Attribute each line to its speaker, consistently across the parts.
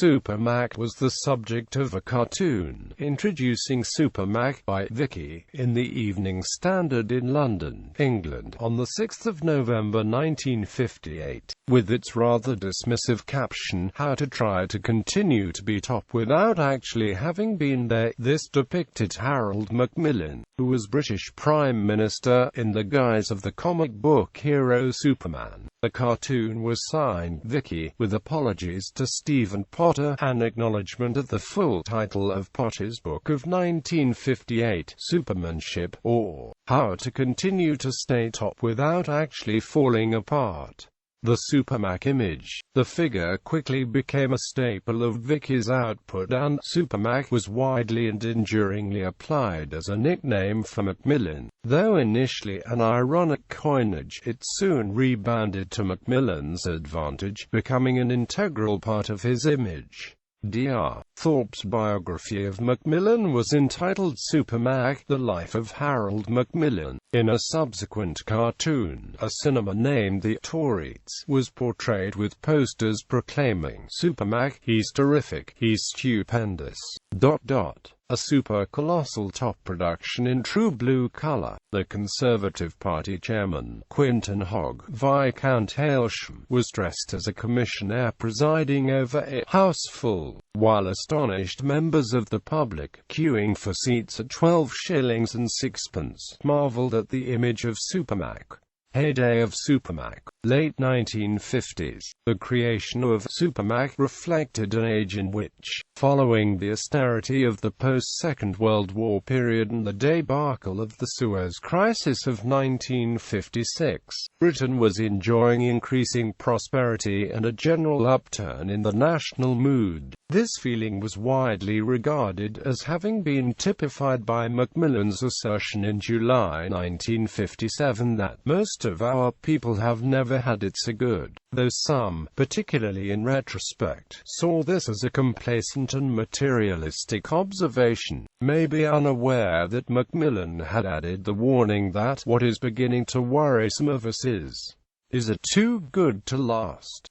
Speaker 1: Supermac was the subject of a cartoon, Introducing Supermac, by Vicky, in the Evening Standard in London, England, on 6 November 1958, with its rather dismissive caption, "How to try to continue to be top without actually having been there." This depicted Harold Macmillan, who was British Prime Minister, in the guise of the comic book hero Superman. The cartoon was signed Vicky, with apologies to Stephen Potter, an acknowledgement of the full title of Potter's book of 1958, Supermanship, or How to Continue to Stay Top Without Actually Falling Apart. The Supermac image. The figure quickly became a staple of Vicky's output, and Supermac was widely and enduringly applied as a nickname for Macmillan. Though initially an ironic coinage, it soon rebounded to Macmillan's advantage, becoming an integral part of his image. Dr. Thorpe's biography of Macmillan was entitled Supermac, The Life of Harold Macmillan. In a subsequent cartoon, a cinema named The Tories was portrayed with posters proclaiming, "Supermac, he's terrific, he's stupendous." A super-colossal top production in true blue color. The Conservative Party chairman, Quinton Hogg, Viscount Hailsham, was dressed as a commissioner presiding over a house full, while astonished members of the public, queuing for seats at 12 shillings and sixpence, marveled at the image of Supermac. Heyday of Supermac. Late 1950s. The creation of Supermac reflected an age in which, following the austerity of the post-Second World War period and the debacle of the Suez Crisis of 1956, Britain was enjoying increasing prosperity and a general upturn in the national mood. This feeling was widely regarded as having been typified by Macmillan's assertion in July 1957 that most of our people have never had it so good, though some, particularly in retrospect, saw this as a complacent and materialistic observation, maybe unaware that Macmillan had added the warning that what is beginning to worry some of us is it too good to last?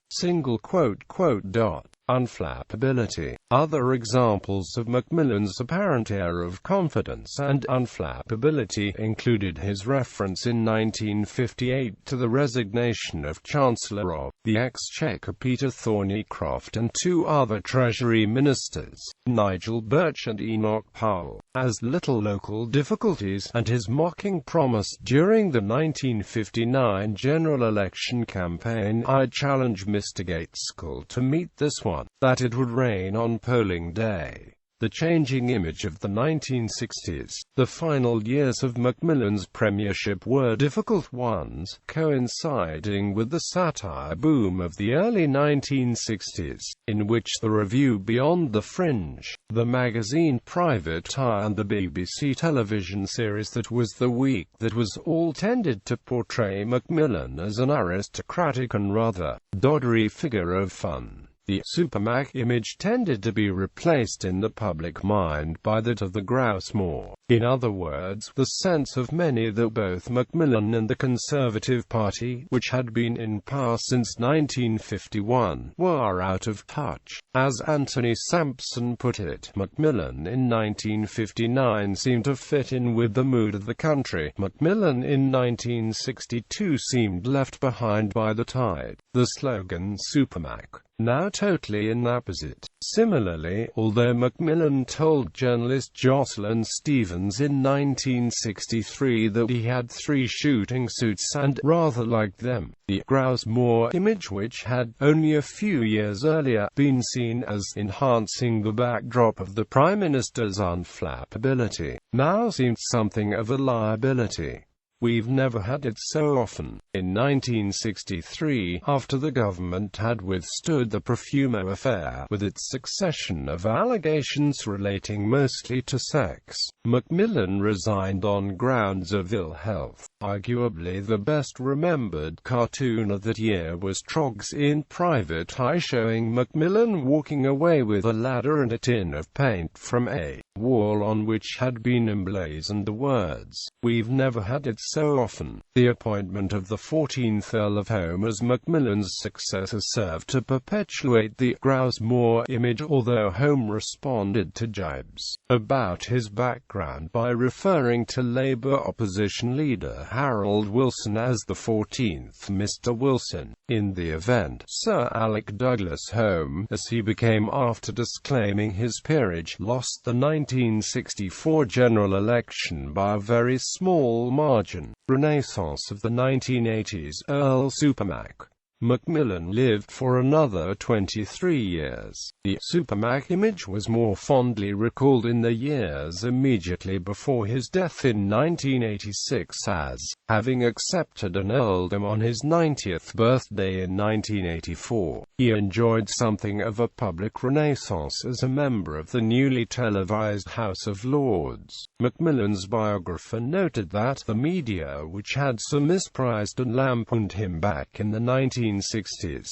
Speaker 1: Unflappability. Other examples of Macmillan's apparent air of confidence and unflappability included his reference in 1958 to the resignation of Chancellor of the Exchequer Peter Thorneycroft and two other Treasury ministers, Nigel Birch and Enoch Powell, as little local difficulties, and his mocking promise during the 1959 general election campaign, "I challenge Mr. Gateschall to meet this one," that it would rain on polling day. The changing image of the 1960s. The final years of Macmillan's premiership were difficult ones, coinciding with the satire boom of the early 1960s, in which the review Beyond the Fringe, the magazine Private Eye and the BBC television series That Was the Week That Was all tended to portray Macmillan as an aristocratic and rather doddery figure of fun. The Supermac image tended to be replaced in the public mind by that of the grouse-moor. In other words, the sense of many that both Macmillan and the Conservative Party, which had been in power since 1951, were out of touch. As Anthony Sampson put it, Macmillan in 1959 seemed to fit in with the mood of the country. Macmillan in 1962 seemed left behind by the tide. The slogan Supermac, now totally inapposite. Similarly, although Macmillan told journalist Jocelyn Stevens in 1963 that he had 3 shooting suits and rather liked them, the grouse-moor image, which had, only a few years earlier, been seen as enhancing the backdrop of the Prime Minister's unflappability, now seemed something of a liability. We've never had it so often. In 1963, after the government had withstood the Profumo affair, with its succession of allegations relating mostly to sex, Macmillan resigned on grounds of ill health. Arguably the best-remembered cartoon of that year was Trog's In Private Eye, showing Macmillan walking away with a ladder and a tin of paint from a wall on which had been emblazoned the words, "We've never had it so often." The appointment of the 14th Earl of Home as Macmillan's successor served to perpetuate the Growsmore image, although Home responded to jibes about his background by referring to Labour opposition leader Harold Wilson as the 14th Mr. Wilson. In the event, Sir Alec Douglas Home, as he became after disclaiming his peerage, lost the 1964 general election by a very small margin. Renaissance of the 1980s. Earl Supermac Macmillan lived for another 23 years. The Supermac image was more fondly recalled in the years immediately before his death in 1986 as having accepted an earldom on his 90th birthday in 1984. He enjoyed something of a public renaissance as a member of the newly televised House of Lords. Macmillan's biographer noted that the media, which had so misprized and lampooned him back in the 1960s,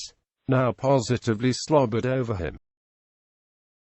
Speaker 1: now positively slobbered over him.